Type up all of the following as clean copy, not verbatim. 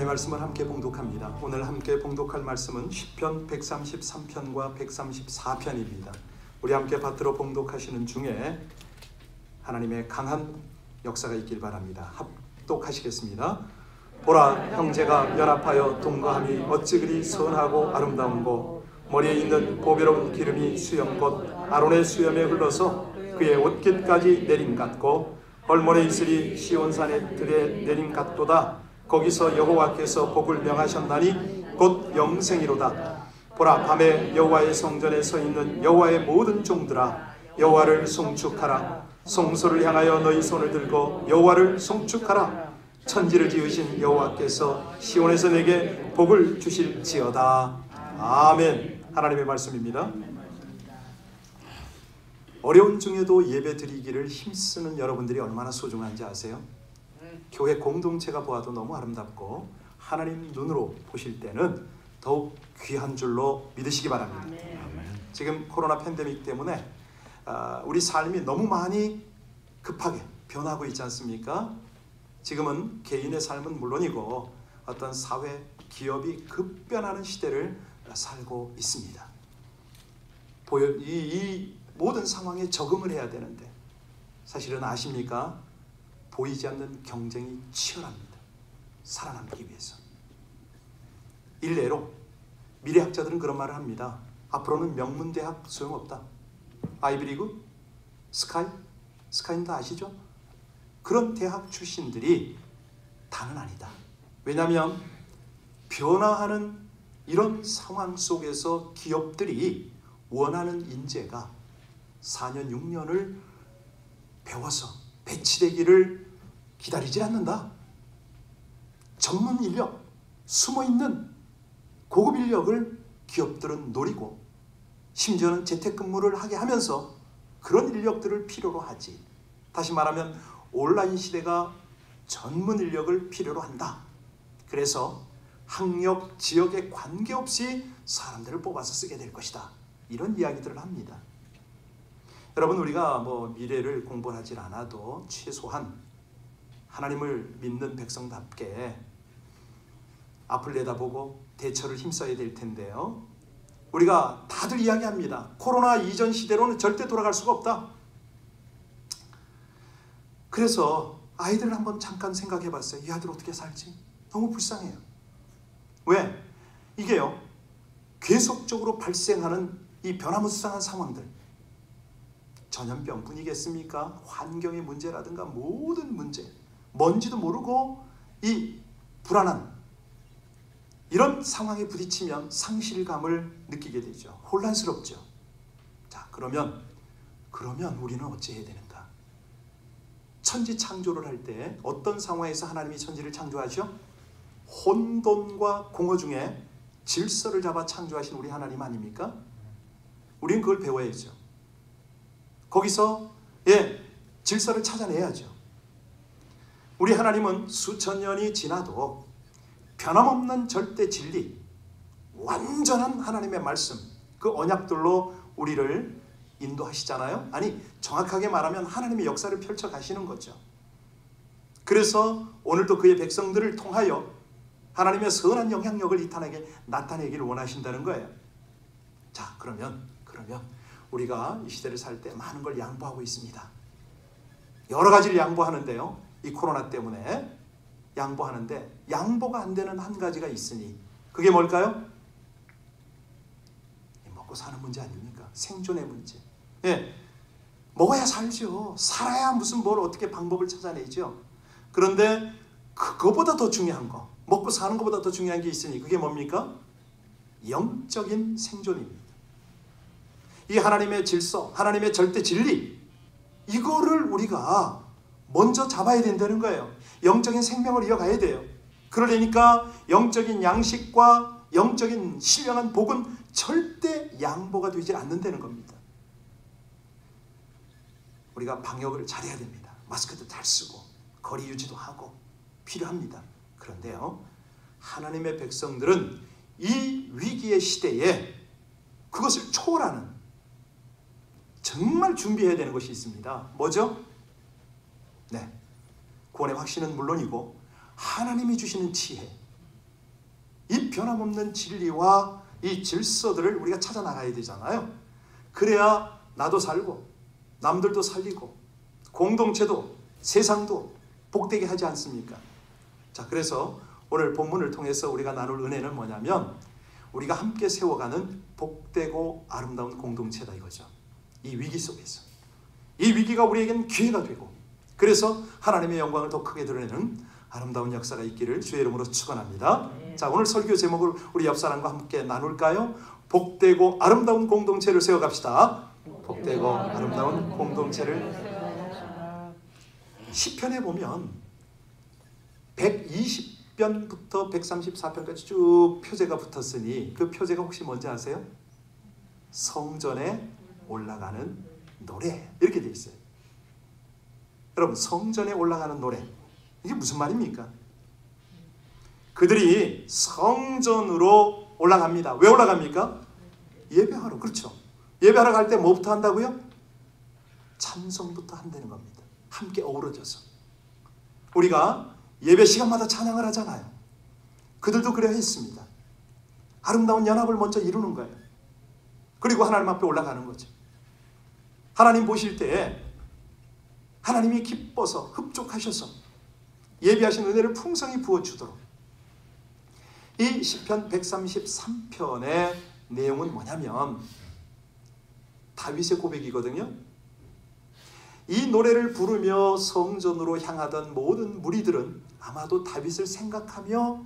하나님의 말씀을 함께 봉독합니다. 오늘 함께 봉독할 말씀은 시편 133편과 134편입니다. 우리 함께 받들어 봉독하시는 중에 하나님의 강한 역사가 있길 바랍니다. 합독하시겠습니다. 보라, 형제가 연합하여 동거함이 어찌 그리 선하고 아름다운고, 머리에 있는 보배로운 기름이 수염곧 아론의 수염에 흘러서 그의 옷깃까지 내림 같고, 헐몬에 있으리 시온산의 들에 내림 같도다. 거기서 여호와께서 복을 명하셨나니 곧 영생이로다. 보라, 밤에 여호와의 성전에 서 있는 여호와의 모든 종들아, 여호와를 송축하라. 성소를 향하여 너희 손을 들고 여호와를 송축하라. 천지를 지으신 여호와께서 시온에서 내게 복을 주실지어다. 아멘. 하나님의 말씀입니다. 어려운 중에도 예배 드리기를 힘쓰는 여러분들이 얼마나 소중한지 아세요? 교회 공동체가 보아도 너무 아름답고 하나님 눈으로 보실 때는 더욱 귀한 줄로 믿으시기 바랍니다. 지금 코로나 팬데믹 때문에 우리 삶이 너무 많이 급하게 변하고 있지 않습니까? 지금은 개인의 삶은 물론이고 어떤 사회, 기업이 급변하는 시대를 살고 있습니다. 이 모든 상황에 적응을 해야 되는데 사실은 아십니까? 보이지 않는 경쟁이 치열합니다. 살아남기 위해서. 일례로 미래학자들은 그런 말을 합니다. 앞으로는 명문대학 소용없다. 아이비리그, 스카이는 아시죠? 그런 대학 출신들이 다는 아니다. 왜냐하면 변화하는 이런 상황 속에서 기업들이 원하는 인재가 4년, 6년을 배워서 배치되기를 기다리지 않는다. 전문 인력, 숨어있는 고급 인력을 기업들은 노리고 심지어는 재택근무를 하게 하면서 그런 인력들을 필요로 하지. 다시 말하면 온라인 시대가 전문 인력을 필요로 한다. 그래서 학력, 지역에 관계없이 사람들을 뽑아서 쓰게 될 것이다. 이런 이야기들을 합니다. 여러분, 우리가 미래를 공부하지 않아도 최소한 하나님을 믿는 백성답게 앞을 내다보고 대처를 힘써야 될 텐데요. 우리가 다들 이야기합니다. 코로나 이전 시대로는 절대 돌아갈 수가 없다. 그래서 아이들을 한번 잠깐 생각해 봤어요. 이 아들 어떻게 살지? 너무 불쌍해요. 왜? 이게요, 계속적으로 발생하는 이 변화무쌍한 상황들, 전염병뿐이겠습니까? 환경의 문제라든가 모든 문제, 뭔지도 모르고 이 불안한 이런 상황에 부딪히면 상실감을 느끼게 되죠. 혼란스럽죠. 자, 그러면 우리는 어찌해야 되는가? 천지 창조를 할 때 어떤 상황에서 하나님이 천지를 창조하죠? 혼돈과 공허 중에 질서를 잡아 창조하신 우리 하나님 아닙니까? 우리는 그걸 배워야죠. 거기서 질서를 찾아내야죠. 우리 하나님은 수천 년이 지나도 변함없는 절대 진리, 완전한 하나님의 말씀, 그 언약들로 우리를 인도하시잖아요. 아니, 정확하게 말하면 하나님의 역사를 펼쳐 가시는 거죠. 그래서 오늘도 그의 백성들을 통하여 하나님의 선한 영향력을 이 땅에 나타내기를 원하신다는 거예요. 자, 그러면 우리가 이 시대를 살 때 많은 걸 양보하고 있습니다. 여러 가지를 양보하는데요, 이 코로나 때문에 양보하는데 양보가 안 되는 한 가지가 있으니 그게 뭘까요? 먹고 사는 문제 아닙니까? 생존의 문제. 먹어야 살죠. 살아야 무슨 뭘 어떻게 방법을 찾아내죠. 그런데 그거보다 더 중요한 거, 먹고 사는 것보다 더 중요한 게 있으니 그게 뭡니까? 영적인 생존입니다. 이 하나님의 질서, 하나님의 절대 진리, 이거를 우리가 먼저 잡아야 된다는 거예요. 영적인 생명을 이어가야 돼요. 그러려니까 영적인 양식과 영적인 신령한 복은 절대 양보가 되지 않는다는 겁니다. 우리가 방역을 잘해야 됩니다. 마스크도 잘 쓰고 거리 유지도 하고 필요합니다. 그런데요, 하나님의 백성들은 이 위기의 시대에 그것을 초월하는 정말 준비해야 되는 것이 있습니다. 뭐죠? 구원의 확신은 물론이고 하나님이 주시는 지혜, 이 변함없는 진리와 이 질서들을 우리가 찾아 나가야 되잖아요. 그래야 나도 살고 남들도 살리고 공동체도 세상도 복되게 하지 않습니까? 자, 그래서 오늘 본문을 통해서 우리가 나눌 은혜는 뭐냐면 우리가 함께 세워가는 복되고 아름다운 공동체다 이거죠. 이 위기 속에서 이 위기가 우리에겐 기회가 되고 그래서 하나님의 영광을 더 크게 드러내는 아름다운 역사가 있기를 주의 이름으로 축원합니다. 자, 오늘 설교 제목을 우리 옆 사람과 함께 나눌까요? 복되고 아름다운 공동체를 세워갑시다. 복되고 아름다운 공동체를. 시편에 보면 120편부터 134편까지 쭉 표제가 붙었으니 그 표제가 혹시 뭔지 아세요? 성전에 올라가는 노래 이렇게 돼 있어요. 여러분, 성전에 올라가는 노래 이게 무슨 말입니까? 그들이 성전으로 올라갑니다. 왜 올라갑니까? 예배하러. 그렇죠. 예배하러 갈 때 뭐부터 한다고요? 찬송부터 한다는 겁니다. 함께 어우러져서 우리가 예배 시간마다 찬양을 하잖아요. 그들도 그래야 했습니다. 아름다운 연합을 먼저 이루는 거예요. 그리고 하나님 앞에 올라가는 거죠. 하나님 보실 때 하나님이 기뻐서 흡족하셔서 예비하신 은혜를 풍성히 부어주도록 이 시편 133편의 내용은 뭐냐면 다윗의 고백이거든요. 이 노래를 부르며 성전으로 향하던 모든 무리들은 아마도 다윗을 생각하며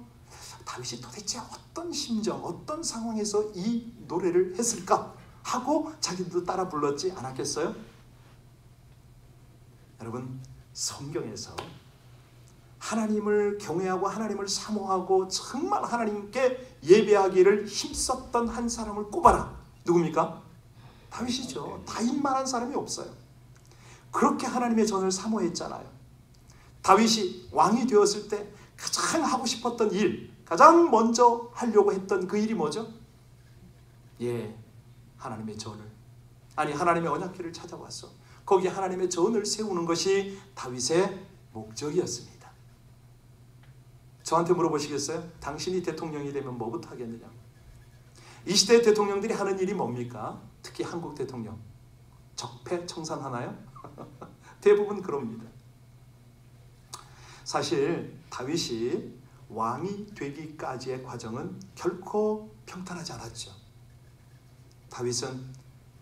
다윗이 도대체 어떤 심정, 어떤 상황에서 이 노래를 했을까 하고 자기들도 따라 불렀지 않았겠어요? 여러분, 성경에서 하나님을 경외하고 하나님을 사모하고 정말 하나님께 예배하기를 힘썼던 한 사람을 꼽아라. 누굽니까? 다윗이죠. 다윗만한 사람이 없어요. 그렇게 하나님의 전을 사모했잖아요. 다윗이 왕이 되었을 때 가장 하고 싶었던 일, 가장 먼저 하려고 했던 그 일이 뭐죠? 하나님의 전을, 하나님의 언약궤를 찾아왔어. 거기에 하나님의 전을 세우는 것이 다윗의 목적이었습니다. 저한테 물어보시겠어요? 당신이 대통령이 되면 뭐부터 하겠느냐? 이 시대의 대통령들이 하는 일이 뭡니까? 특히 한국 대통령 적폐청산하나요? 대부분 그럽니다. 사실 다윗이 왕이 되기까지의 과정은 결코 평탄하지 않았죠. 다윗은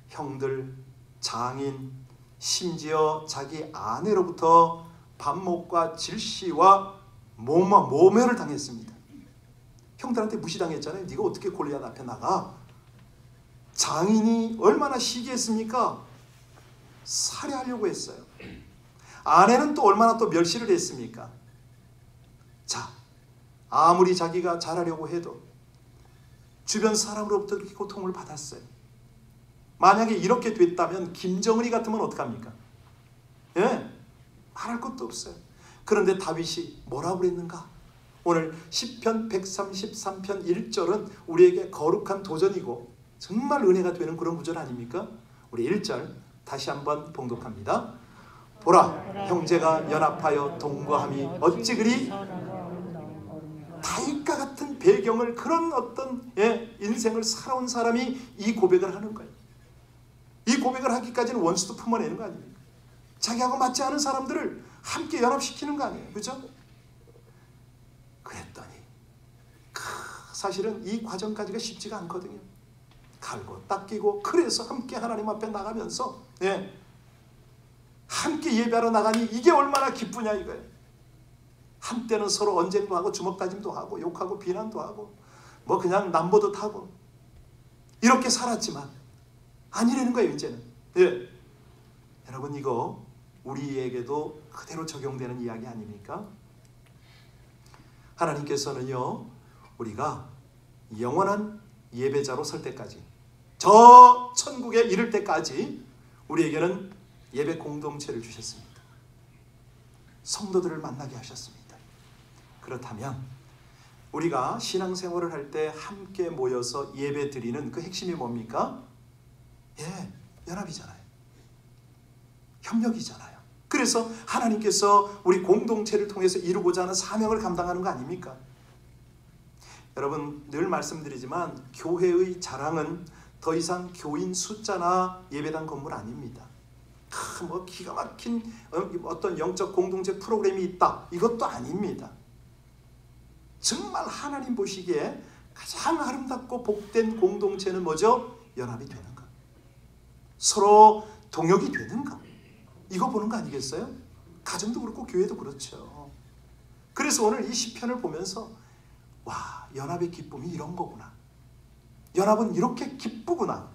형들, 장인, 심지어 자기 아내로부터 반목과 질시와 모멸을 당했습니다. 형들한테 무시당했잖아요. 네가 어떻게 골리앗 앞에 나가? 장인이 얼마나 시기했습니까? 살해하려고 했어요. 아내는 또 얼마나 또 멸시를 했습니까? 자, 아무리 자기가 잘하려고 해도 주변 사람으로부터 그렇게 고통을 받았어요. 만약에 이렇게 됐다면 김정은이 같으면 어떡합니까? 말할 것도 없어요. 그런데 다윗이 뭐라고 그랬는가? 오늘 시편 133편 1절은 우리에게 거룩한 도전이고 정말 은혜가 되는 그런 구절 아닙니까? 우리 1절 다시 한번 봉독합니다. 보라, 형제가 연합하여 동거함이 어찌 그리. 다윗과 같은 배경을, 그런 어떤 인생을 살아온 사람이 이 고백을 하는 거예요. 이 고백을 하기까지는 원수도 품어내는 거 아닙니까? 자기하고 맞지 않은 사람들을 함께 연합시키는 거 아니에요. 그죠? 그랬더니 사실은 이 과정까지가 쉽지가 않거든요. 갈고 닦이고. 그래서 함께 하나님 앞에 나가면서 함께 예배하러 나가니 이게 얼마나 기쁘냐 이거예요. 한때는 서로 언쟁도 하고 주먹다짐도 하고 욕하고 비난도 하고 뭐 그냥 남보듯 하고 이렇게 살았지만 아니라는 거예요 이제는. 여러분, 이거 우리에게도 그대로 적용되는 이야기 아닙니까? 하나님께서는요, 우리가 영원한 예배자로 설 때까지, 저 천국에 이를 때까지 우리에게는 예배 공동체를 주셨습니다. 성도들을 만나게 하셨습니다. 그렇다면 우리가 신앙생활을 할 때 함께 모여서 예배 드리는 그 핵심이 뭡니까? 연합이잖아요. 협력이잖아요. 그래서 하나님께서 우리 공동체를 통해서 이루고자 하는 사명을 감당하는 거 아닙니까? 여러분 늘 말씀드리지만 교회의 자랑은 더 이상 교인 숫자나 예배당 건물 아닙니다. 뭐 기가 막힌 어떤 영적 공동체 프로그램이 있다, 이것도 아닙니다. 정말 하나님 보시기에 가장 아름답고 복된 공동체는 뭐죠? 연합이 되는 것, 서로 동역이 되는 것, 이거 보는 거 아니겠어요? 가정도 그렇고 교회도 그렇죠. 그래서 오늘 이 시편을 보면서 와, 연합의 기쁨이 이런 거구나, 연합은 이렇게 기쁘구나,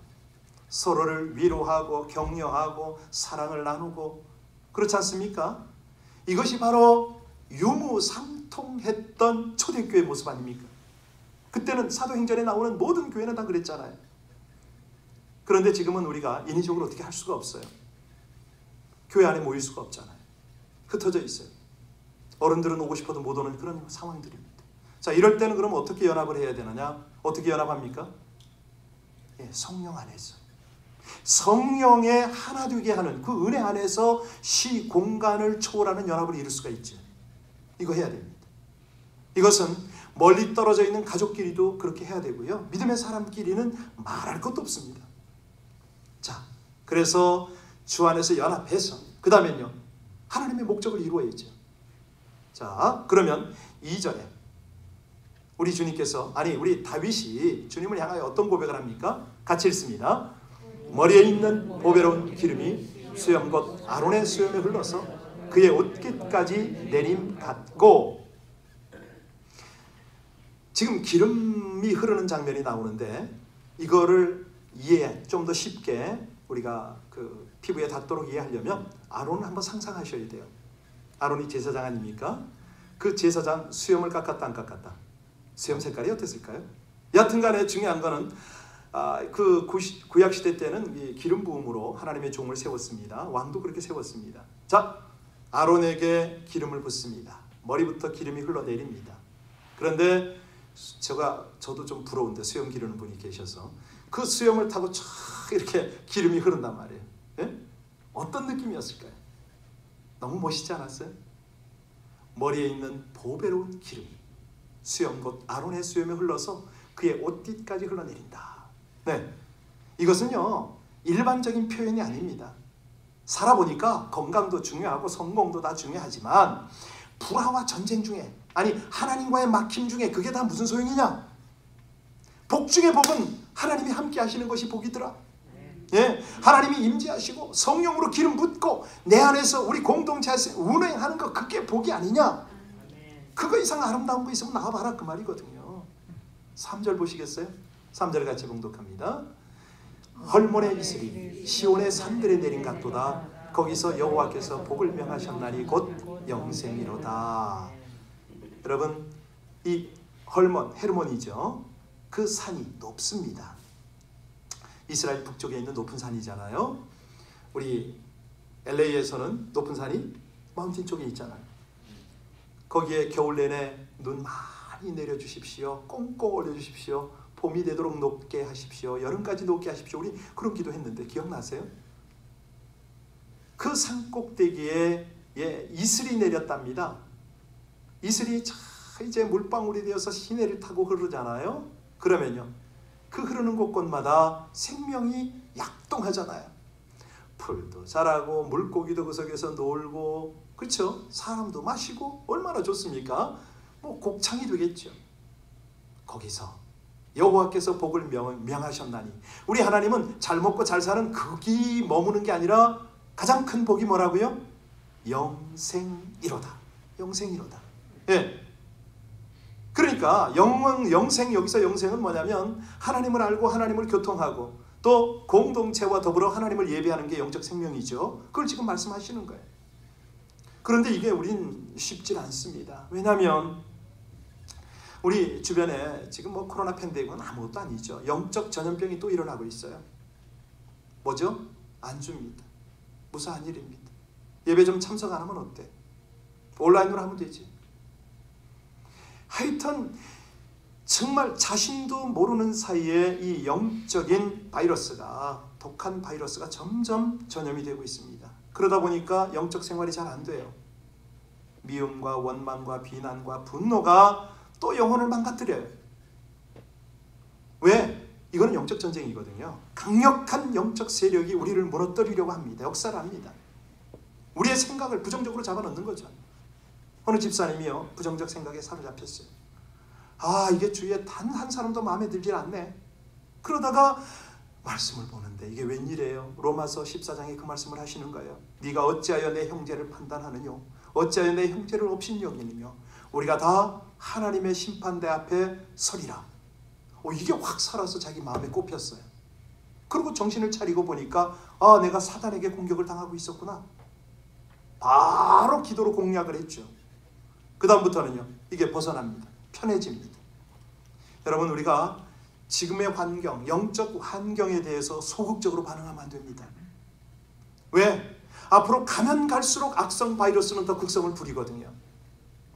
서로를 위로하고 격려하고 사랑을 나누고, 그렇지 않습니까? 이것이 바로 유무상통했던 초대교회 모습 아닙니까? 그때는 사도행전에 나오는 모든 교회는 다 그랬잖아요. 그런데 지금은 우리가 인위적으로 어떻게 할 수가 없어요. 교회 안에 모일 수가 없잖아요. 흩어져 있어요. 어른들은 오고 싶어도 못 오는 그런 상황들입니다. 자, 이럴 때는 그럼 어떻게 연합을 해야 되느냐? 어떻게 연합합니까? 예, 성령 안에서. 성령의 하나 되게 하는 그 은혜 안에서 시 공간을 초월하는 연합을 이룰 수가 있죠. 이거 해야 됩니다. 이것은 멀리 떨어져 있는 가족끼리도 그렇게 해야 되고요, 믿음의 사람끼리는 말할 것도 없습니다. 자, 그래서 주 안에서 연합해서 그 다음엔요, 하나님의 목적을 이루어야죠. 자, 그러면 2절에 우리 주님께서, 아니 우리 다윗이 주님을 향하여 어떤 고백을 합니까? 같이 읽습니다. 머리에 있는 보배로운 기름이 수염 곧 아론의 수염에 흘러서 그의 옷깃까지 내림 같고. 지금 기름이 흐르는 장면이 나오는데 이거를 좀 더 쉽게 우리가 그 피부에 닿도록 이해하려면 아론을 한번 상상하셔야 돼요. 아론이 제사장 아닙니까? 그 제사장 수염을 깎았다 안 깎았다? 수염 색깔이 어땠을까요? 여하튼간에 중요한 거는 그 구약시대 때는 이 기름 부음으로 하나님의 종을 세웠습니다. 왕도 그렇게 세웠습니다. 자, 아론에게 기름을 붓습니다. 머리부터 기름이 흘러내립니다. 그런데 저도 좀 부러운데 수염 기르는 분이 계셔서 그 수염을 타고 쫙 이렇게 기름이 흐른단 말이에요. 예? 어떤 느낌이었을까요? 너무 멋있지 않았어요? 머리에 있는 보배로운 기름이 수염 곧 아론의 수염에 흘러서 그의 옷깃까지 흘러내린다. 네, 이것은요 일반적인 표현이 아닙니다. 살아보니까 건강도 중요하고 성공도 다 중요하지만 불화와 전쟁 중에, 아니 하나님과의 막힘 중에 그게 다 무슨 소용이냐? 복 중에 복은 하나님이 함께 하시는 것이 복이더라. 예, 하나님이 임재하시고 성령으로 기름 붓고 내 안에서 우리 공동체에서 운행하는 거, 그게 복이 아니냐? 그거 이상 아름다운 거 있으면 나와봐라, 그 말이거든요. 3절 보시겠어요? 3절 같이 봉독합니다. 헐몬의 이슬이 시온의 산들에 내린 같도다. 거기서 여호와께서 복을 명하셨나니 곧 영생이로다. 여러분, 이 헤르몬이죠. 그 산이 높습니다. 이스라엘 북쪽에 있는 높은 산이잖아요. 우리 LA에서는 높은 산이 마운틴 쪽에 있잖아요. 거기에 겨울 내내 눈 많이 내려주십시오. 꽁꽁 올려주십시오. 봄이 되도록 높게 하십시오. 여름까지 높게 하십시오. 우리 그런 기도했는데 기억나세요? 그 산 꼭대기에 이슬이 내렸답니다. 이슬이 이제 물방울이 되어서 시내를 타고 흐르잖아요. 그러면요, 그 흐르는 곳곳마다 생명이 약동하잖아요. 풀도 자라고 물고기도 그 속에서 놀고, 그렇죠? 사람도 마시고 얼마나 좋습니까? 뭐 곡창이 되겠죠. 거기서 여호와께서 복을 명하셨나니, 우리 하나님은 잘 먹고 잘 사는 거기 머무는 게 아니라 가장 큰 복이 뭐라고요? 영생이로다. 영생이로다. 예. 그러니까 영생, 여기서 영생은 뭐냐면 하나님을 알고 하나님을 교통하고 또 공동체와 더불어 하나님을 예배하는 게 영적 생명이죠. 그걸 지금 말씀하시는 거예요. 그런데 이게 우린 쉽지 않습니다. 왜냐하면 우리 주변에 지금 뭐 코로나 팬데믹은 아무것도 아니죠. 영적 전염병이 또 일어나고 있어요. 뭐죠? 안주입니다. 무사한 일입니다. 예배 좀 참석 안 하면 어때? 온라인으로 하면 되지. 하여튼 정말 자신도 모르는 사이에 이 영적인 바이러스가, 독한 바이러스가 점점 전염이 되고 있습니다. 그러다 보니까 영적 생활이 잘 안 돼요. 미움과 원망과 비난과 분노가 또 영혼을 망가뜨려요. 왜? 이거는 영적 전쟁이거든요. 강력한 영적 세력이 우리를 무너뜨리려고 합니다. 역사를 합니다. 우리의 생각을 부정적으로 잡아넣는 거죠. 어느 집사님이요, 부정적 생각에 사로잡혔어요. 아, 이게 주위에 단 한 사람도 마음에 들지 않네. 그러다가 말씀을 보는데 이게 웬일이에요? 로마서 14장에 그 말씀을 하시는 거예요. 네가 어찌하여 내 형제를 판단하느뇨? 어찌하여 내 형제를 업신여기느뇨? 우리가 다 하나님의 심판대 앞에 서리라. 이게 확 살아서 자기 마음에 꼽혔어요. 그리고 정신을 차리고 보니까 아, 내가 사단에게 공격을 당하고 있었구나. 바로 기도로 공략을 했죠. 그 다음부터는요, 이게 벗어납니다. 편해집니다. 여러분, 우리가 지금의 환경, 영적 환경에 대해서 소극적으로 반응하면 안 됩니다. 왜? 앞으로 가면 갈수록 악성 바이러스는 더 극성을 부리거든요.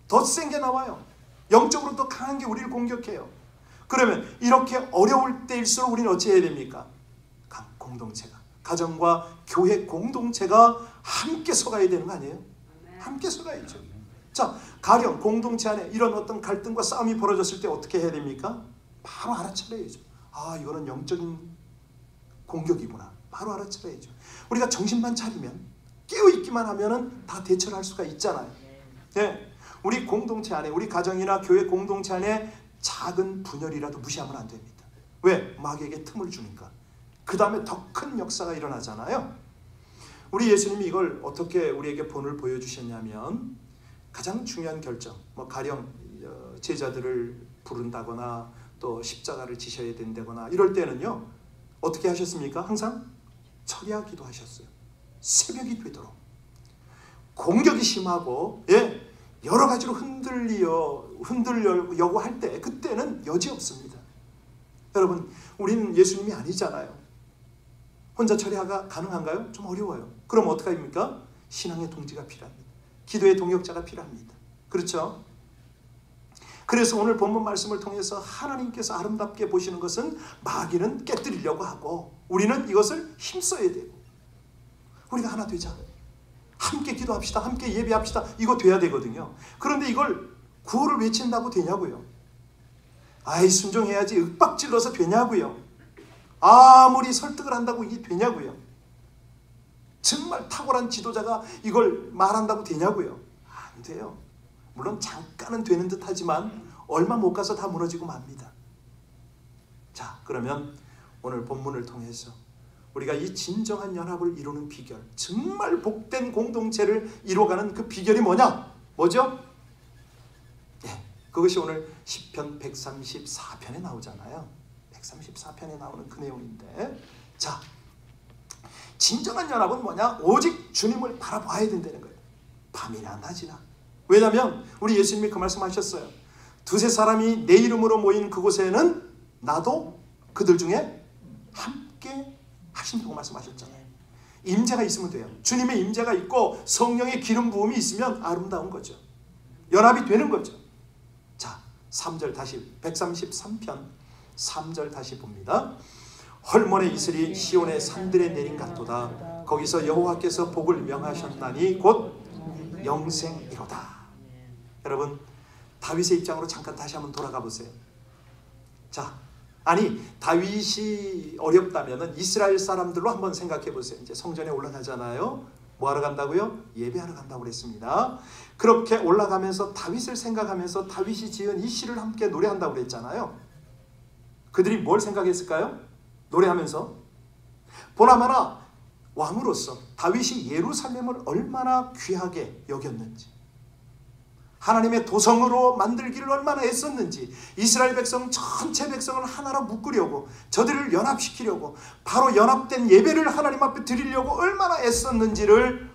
더 센 게 나와요. 영적으로 더 강한 게 우리를 공격해요. 그러면 이렇게 어려울 때일수록 우리는 어찌 해야 됩니까? 공동체가, 가정과 교회 공동체가 함께 서가야 되는 거 아니에요? 함께 서가야죠. 자, 가령 공동체 안에 이런 어떤 갈등과 싸움이 벌어졌을 때 어떻게 해야 됩니까? 바로 알아차려야죠. 아, 이거는 영적인 공격이구나. 바로 알아차려야죠. 우리가 정신만 차리면, 깨어있기만 하면은 다 대처를 할 수가 있잖아요. 네. 우리 공동체 안에, 우리 가정이나 교회 공동체 안에 작은 분열이라도 무시하면 안 됩니다. 왜? 마귀에게 틈을 주니까. 그 다음에 더 큰 역사가 일어나잖아요. 우리 예수님이 이걸 어떻게 우리에게 본을 보여주셨냐면, 가장 중요한 결정, 가령 제자들을 부른다거나 또 십자가를 지셔야 된다거나 이럴 때는요, 어떻게 하셨습니까? 항상 철야 기도하셨어요. 새벽이 되도록. 공격이 심하고, 여러 가지로 흔들려고 할 때, 그때는 여지 없습니다. 여러분, 우리는 예수님이 아니잖아요. 혼자 철야가 가능한가요? 좀 어려워요. 그럼 어떻게 합니까? 신앙의 동지가 필요합니다. 기도의 동역자가 필요합니다. 그렇죠? 그래서 오늘 본문 말씀을 통해서 하나님께서 아름답게 보시는 것은 마귀는 깨뜨리려고 하고 우리는 이것을 힘써야 되고, 우리가 하나 되자. 함께 기도합시다. 함께 예배합시다. 이거 돼야 되거든요. 그런데 이걸 구호를 외친다고 되냐고요? 아이, 순종해야지. 윽박질러서 되냐고요? 아무리 설득을 한다고 이게 되냐고요? 정말 탁월한 지도자가 이걸 말한다고 되냐고요? 안 돼요. 물론 잠깐은 되는 듯 하지만 얼마 못 가서 다 무너지고 맙니다. 자, 그러면 오늘 본문을 통해서 우리가 이 진정한 연합을 이루는 비결, 정말 복된 공동체를 이루어가는 그 비결이 뭐냐? 뭐죠? 그것이 오늘 시편 134편에 나오잖아요. 134편에 나오는 그 내용인데, 자, 진정한 연합은 뭐냐? 오직 주님을 바라봐야 된다는 거예요. 밤이나 낮이나. 왜냐하면 우리 예수님이 그 말씀하셨어요. 두세 사람이 내 이름으로 모인 그곳에는 나도 그들 중에 함께 하신다고 말씀하셨잖아요. 임재가 있으면 돼요. 주님의 임재가 있고 성령의 기름 부음이 있으면 아름다운 거죠. 연합이 되는 거죠. 자, 3절 다시 133편 3절 다시 봅니다. 헐몬의 이슬이 시온의 산들에 내린 같도다. 거기서 여호와께서 복을 명하셨나니 곧 영생이로다. 여러분, 다윗의 입장으로 잠깐 다시 한번 돌아가 보세요. 자, 아니, 다윗이 어렵다면 이스라엘 사람들로 한번 생각해 보세요. 이제 성전에 올라가잖아요. 뭐 하러 간다고요? 예배하러 간다고 그랬습니다. 그렇게 올라가면서 다윗을 생각하면서 다윗이 지은 이 시를 함께 노래한다고 그랬잖아요. 그들이 뭘 생각했을까요? 노래하면서 보나마나 왕으로서 다윗이 예루살렘을 얼마나 귀하게 여겼는지, 하나님의 도성으로 만들기를 얼마나 애썼는지, 이스라엘 백성 전체 백성을 하나로 묶으려고, 저들을 연합시키려고, 바로 연합된 예배를 하나님 앞에 드리려고 얼마나 애썼는지를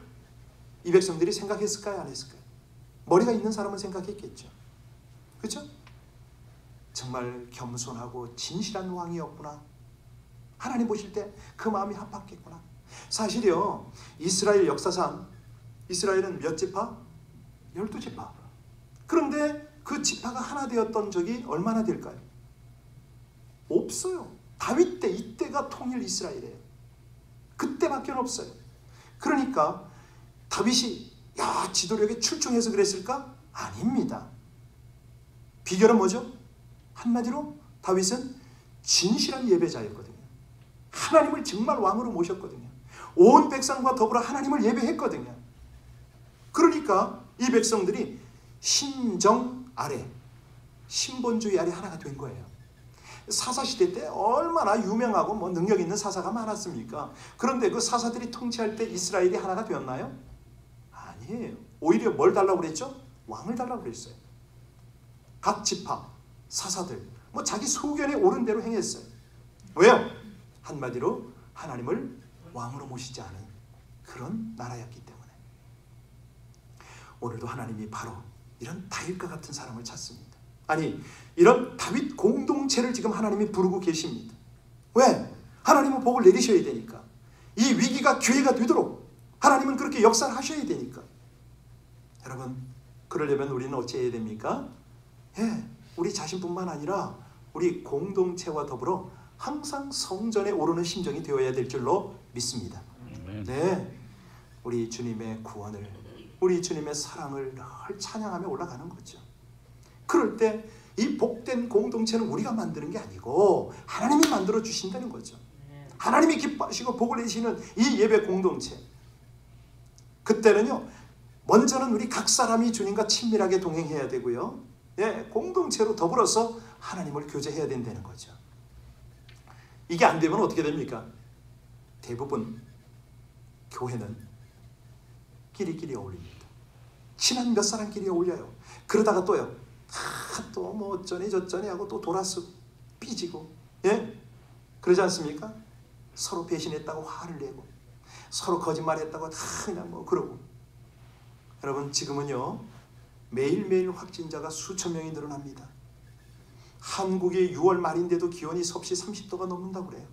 이 백성들이 생각했을까요? 안 했을까요? 머리가 있는 사람은 생각했겠죠. 그렇죠? 정말 겸손하고 진실한 왕이었구나. 하나님 보실 때 그 마음이 합합했구나. 사실요, 이스라엘 역사상 이스라엘은 몇 지파? 12지파. 그런데 그 지파가 하나 되었던 적이 얼마나 될까요? 없어요. 다윗 때, 이때가 통일 이스라엘이에요. 그때밖에 없어요. 그러니까 다윗이 지도력에 출중해서 그랬을까? 아닙니다. 비결은 뭐죠? 한마디로 다윗은 진실한 예배자였거든요. 하나님을 정말 왕으로 모셨거든요. 온 백성과 더불어 하나님을 예배했거든요. 그러니까 이 백성들이 신정 아래, 신본주의 아래 하나가 된 거예요. 사사시대 때 얼마나 유명하고 뭐 능력 있는 사사가 많았습니까? 그런데 그 사사들이 통치할 때 이스라엘이 하나가 되었나요? 아니에요. 오히려 뭘 달라고 그랬죠? 왕을 달라고 그랬어요. 각 지파, 사사들 뭐 자기 소견에 옳은 대로 행했어요. 왜요? 한마디로 하나님을 왕으로 모시지 않은 그런 나라였기 때문에. 오늘도 하나님이 바로 이런 다윗과 같은 사람을 찾습니다. 아니, 이런 다윗 공동체를 지금 하나님이 부르고 계십니다. 왜? 하나님은 복을 내리셔야 되니까. 이 위기가 기회가 되도록 하나님은 그렇게 역사를 하셔야 되니까. 여러분, 그러려면 우리는 어찌해야 됩니까? 우리 자신뿐만 아니라 우리 공동체와 더불어 항상 성전에 오르는 심정이 되어야 될 줄로 믿습니다. 네, 우리 주님의 구원을, 우리 주님의 사랑을 늘 찬양하며 올라가는 거죠. 그럴 때 이 복된 공동체는 우리가 만드는 게 아니고 하나님이 만들어 주신다는 거죠. 하나님이 기뻐하시고 복을 내시는 이 예배 공동체. 그때는요, 먼저는 우리 각 사람이 주님과 친밀하게 동행해야 되고요, 공동체로 더불어서 하나님을 교제해야 된다는 거죠. 이게 안 되면 어떻게 됩니까? 대부분 교회는 끼리끼리 어울립니다. 친한 몇 사람끼리 어울려요. 그러다가 또요, 또 뭐 어쩌니 저쩌니 하고 또 돌아서 삐지고, 그러지 않습니까? 서로 배신했다고 화를 내고, 서로 거짓말했다고 다 그냥 뭐 그러고. 여러분, 지금은요, 매일매일 확진자가 수천 명이 늘어납니다. 한국이 6월 말인데도 기온이 섭씨 30도가 넘는다고 그래요.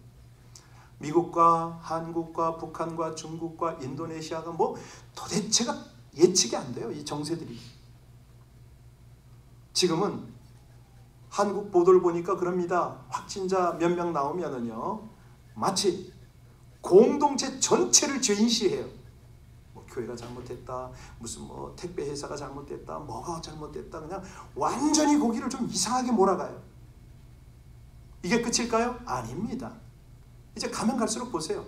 미국과 한국과 북한과 중국과 인도네시아가 뭐 도대체가 예측이 안 돼요, 이 정세들이. 지금은 한국 보도를 보니까 그럽니다. 확진자 몇 명 나오면은요, 마치 공동체 전체를 죄인시해요. 뭐 교회가 잘못했다, 무슨 뭐 택배 회사가 잘못됐다, 뭐가 잘못됐다, 그냥 완전히 거기를 좀 이상하게 몰아가요. 이게 끝일까요? 아닙니다. 이제 가면 갈수록 보세요.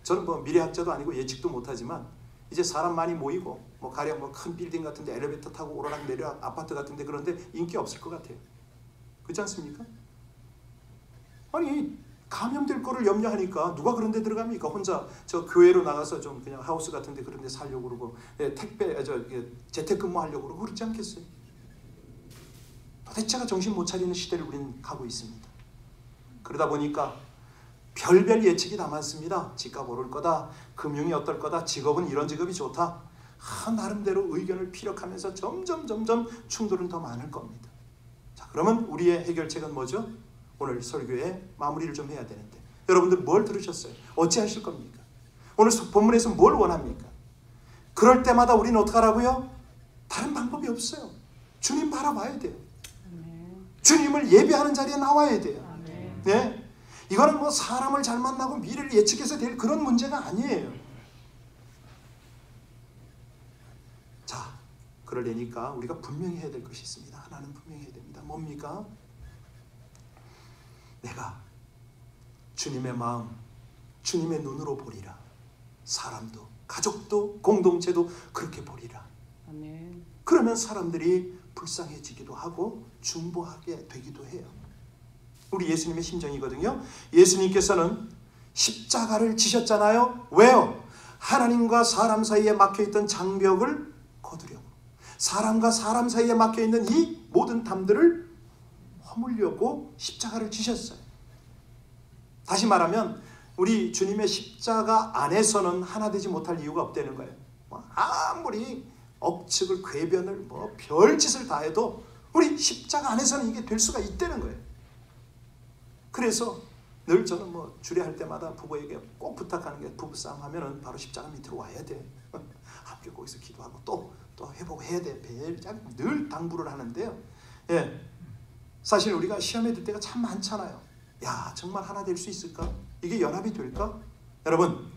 저는 뭐 미래학자도 아니고 예측도 못하지만 이제 사람 많이 모이고 뭐 가령 뭐 큰 빌딩 같은데 엘리베이터 타고 오르락 내리락 아파트 같은데 그런데 인기 없을 것 같아요. 그렇지 않습니까? 아니, 감염될 거를 염려하니까 누가 그런 데 들어갑니까? 혼자 저 교회로 나가서 좀 그냥 하우스 같은 데 그런 데 살려고 그러고, 택배 재택근무 하려고 그러고 그렇지 않겠어요? 도대체가 정신 못 차리는 시대를 우리는 가고 있습니다. 그러다 보니까 별별 예측이 다 많습니다. 집값 오를 거다, 금융이 어떨 거다, 직업은 이런 직업이 좋다. 나름대로 의견을 피력하면서 점점 충돌은 더 많을 겁니다. 자, 그러면 우리의 해결책은 뭐죠? 오늘 설교에 마무리를 좀 해야 되는데, 여러분들 뭘 들으셨어요? 어찌 하실 겁니까? 오늘 본문에서 뭘 원합니까? 그럴 때마다 우리는 어떻게 하라고요? 다른 방법이 없어요. 주님 바라봐야 돼요. 주님을 예배하는 자리에 나와야 돼요. 네? 이거는 뭐 사람을 잘 만나고 미래를 예측해서 될 그런 문제가 아니에요. 자, 그러려니까 우리가 분명히 해야 될 것이 있습니다. 하나는 분명히 해야 됩니다. 뭡니까? 내가 주님의 마음, 주님의 눈으로 보리라. 사람도, 가족도, 공동체도 그렇게 보리라. 아멘. 그러면 사람들이 불쌍해지기도 하고 중보하게 되기도 해요. 우리 예수님의 심정이거든요. 예수님께서는 십자가를 지셨잖아요. 왜요? 하나님과 사람 사이에 막혀있던 장벽을 거두려고, 사람과 사람 사이에 막혀있는 이 모든 담들을 허물려고 십자가를 지셨어요. 다시 말하면 우리 주님의 십자가 안에서는 하나 되지 못할 이유가 없다는 거예요. 아무리 억측을, 궤변을, 뭐 별짓을 다 해도 우리 십자가 안에서는 이게 될 수가 있다는 거예요. 그래서 늘 저는 뭐 주례할 때마다 부부에게 꼭 부탁하는 게, 부부싸움 하면은 바로 십자가 밑으로 와야 돼. 함께 거기서 기도하고 또 해보고 해야 돼. 늘 당부를 하는데요. 사실 우리가 시험에 들 때가 참 많잖아요. 야, 정말 하나 될 수 있을까? 이게 연합이 될까? 여러분,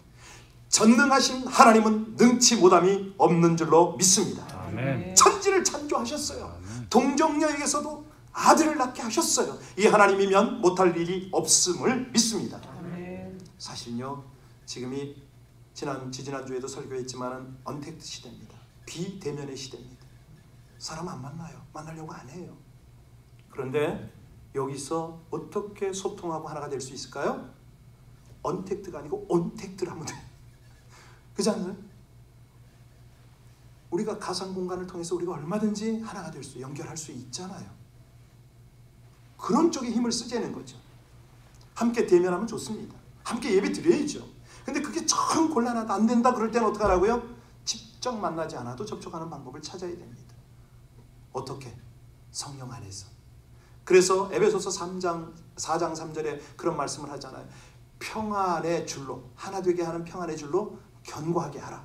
전능하신 하나님은 능치 못함이 없는 줄로 믿습니다. 아멘. 천지를 창조하셨어요. 아멘. 동정녀에게서도 아들을 낳게 하셨어요. 이 하나님이면 못할 일이 없음을 믿습니다. 사실요, 지금이 지난주에도 설교했지만은 언택트 시대입니다. 비대면의 시대입니다. 사람 안 만나요. 만나려고 안 해요. 그런데 여기서 어떻게 소통하고 하나가 될 수 있을까요? 언택트가 아니고 온택트를 하면 돼요. 그렇지 않나요? 우리가 가상 공간을 통해서 우리가 얼마든지 하나가 될 수, 연결할 수 있잖아요. 그런 쪽에 힘을 쓰자는 거죠. 함께 대면하면 좋습니다. 함께 예배 드려야죠. 근데 그게 참 곤란하다, 안 된다 그럴 때는 어떻게 하라고요? 직접 만나지 않아도 접촉하는 방법을 찾아야 됩니다. 어떻게? 성령 안에서. 그래서 에베소서 4장 3절에 그런 말씀을 하잖아요. 평안의 줄로, 하나 되게 하는 평안의 줄로 견고하게 하라.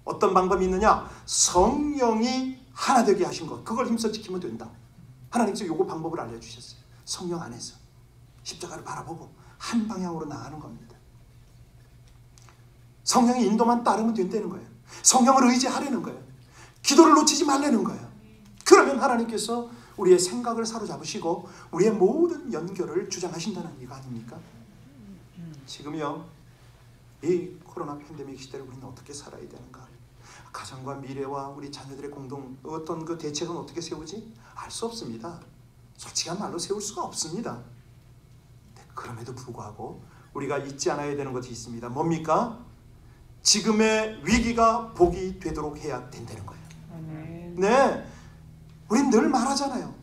어떤 방법이 있느냐? 성령이 하나 되게 하신 것, 그걸 힘써 지키면 된다. 하나님께서 요거 방법을 알려주셨어요. 성령 안에서 십자가를 바라보고 한 방향으로 나가는 겁니다. 성령의 인도만 따르면 된다는 거예요. 성령을 의지하려는 거예요. 기도를 놓치지 말라는 거예요. 그러면 하나님께서 우리의 생각을 사로잡으시고 우리의 모든 연결을 주장하신다는 이거 아닙니까? 지금요, 이 코로나 팬데믹 시대를 우리는 어떻게 살아야 되는가? 가정과 미래와 우리 자녀들의 어떤 그 대책은 어떻게 세우지? 알 수 없습니다. 솔직한 말로 세울 수가 없습니다. 그럼에도 불구하고 우리가 잊지 않아야 되는 것이 있습니다. 뭡니까? 지금의 위기가 복이 되도록 해야 된다는 거예요. 네, 우린 늘 말하잖아요.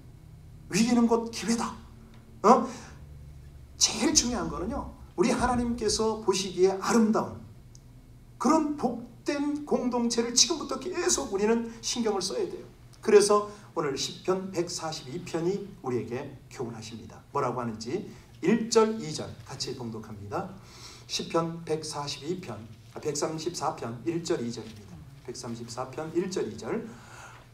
위기는 곧 기회다. 제일 중요한 거는요, 우리 하나님께서 보시기에 아름다운 그런 복된 공동체를 지금부터 계속 우리는 신경을 써야 돼요. 그래서 오늘 시편 142편이 우리에게 교훈하십니다. 뭐라고 하는지 1절 2절 같이 봉독합니다. 시편 134편 1절 2절입니다. 134편 1절 2절.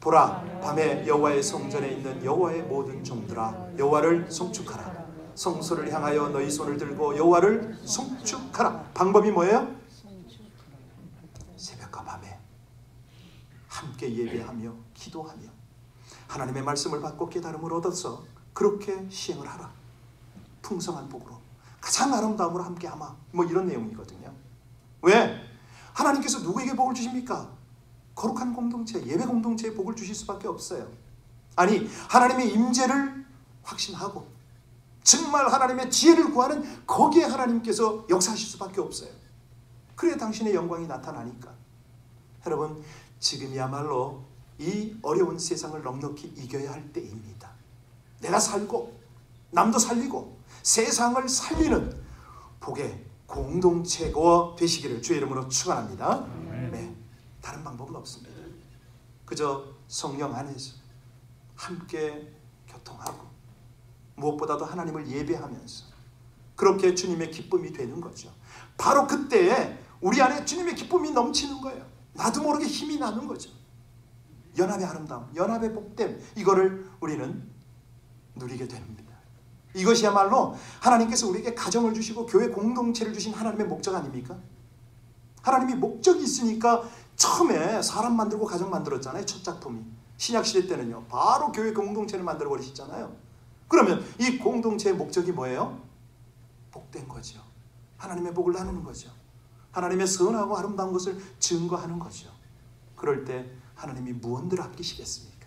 보라, 밤에 여호와의 성전에 있는 여호와의 모든 종들아, 여호와를 송축하라. 성소를 향하여 너희 손을 들고 여호와를 송축하라. 방법이 뭐예요? 새벽과 밤에 함께 예배하며 기도하며 하나님의 말씀을 받고 깨달음을 얻어서 그렇게 시행을 하라. 풍성한 복으로 가장 아름다움으로 함께 하마. 뭐 이런 내용이거든요. 왜? 하나님께서 누구에게 복을 주십니까? 거룩한 공동체, 예배 공동체에 복을 주실 수밖에 없어요. 아니, 하나님의 임재를 확신하고 정말 하나님의 지혜를 구하는 거기에 하나님께서 역사하실 수밖에 없어요. 그래야 당신의 영광이 나타나니까. 여러분, 지금이야말로 이 어려운 세상을 넉넉히 이겨야 할 때입니다. 내가 살고 남도 살리고 세상을 살리는 복의 공동체가 되시기를 주의 이름으로 축원합니다. 네, 다른 방법은 없습니다. 그저 성령 안에서 함께 교통하고 무엇보다도 하나님을 예배하면서 그렇게 주님의 기쁨이 되는 거죠. 바로 그때에 우리 안에 주님의 기쁨이 넘치는 거예요. 나도 모르게 힘이 나는 거죠. 연합의 아름다움, 연합의 복됨, 이거를 우리는 누리게 됩니다. 이것이야말로 하나님께서 우리에게 가정을 주시고 교회 공동체를 주신 하나님의 목적 아닙니까? 하나님이 목적이 있으니까 처음에 사람 만들고 가정 만들었잖아요. 첫 작품이. 신약시대 때는요, 바로 교회 공동체를 만들어 버리셨잖아요. 그러면 이 공동체의 목적이 뭐예요? 복된 거죠. 하나님의 복을 나누는 거죠. 하나님의 선하고 아름다운 것을 증거하는 거죠. 그럴 때 하나님이 무언들 아끼시겠습니까?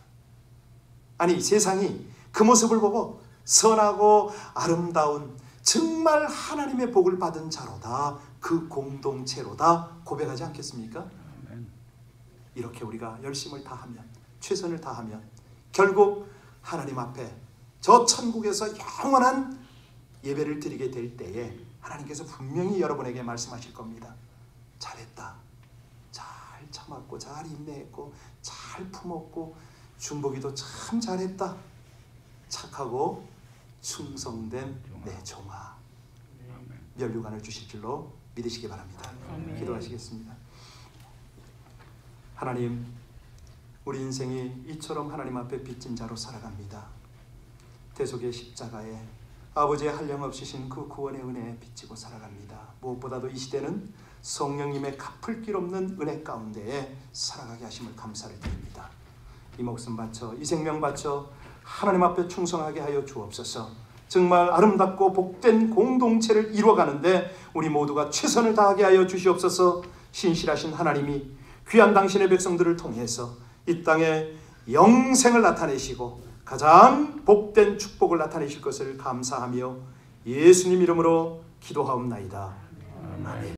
아니, 세상이 그 모습을 보고 선하고 아름다운 정말 하나님의 복을 받은 자로다, 그 공동체로다 고백하지 않겠습니까? 이렇게 우리가 열심을 다하면, 최선을 다하면 결국 하나님 앞에 저 천국에서 영원한 예배를 드리게 될 때에 하나님께서 분명히 여러분에게 말씀하실 겁니다. 잘했다. 잘 참았고 잘 인내했고 잘 품었고 중보기도 참 잘했다. 착하고 충성된 내 종아. 면류관을 주실 줄로 믿으시기 바랍니다. 기도하시겠습니다. 하나님, 우리 인생이 이처럼 하나님 앞에 빚진 자로 살아갑니다. 대속의 십자가에 아버지의 한량없으신 그 구원의 은혜에 빚지고 살아갑니다. 무엇보다도 이 시대는 성령님의 갚을 길 없는 은혜 가운데에 살아가게 하심을 감사를 드립니다. 이 목숨 바쳐, 이 생명 바쳐 하나님 앞에 충성하게 하여 주옵소서. 정말 아름답고 복된 공동체를 이루어가는데 우리 모두가 최선을 다하게 하여 주시옵소서. 신실하신 하나님이 귀한 당신의 백성들을 통해서 이 땅에 영생을 나타내시고 가장 복된 축복을 나타내실 것을 감사하며 예수님 이름으로 기도하옵나이다. 아멘.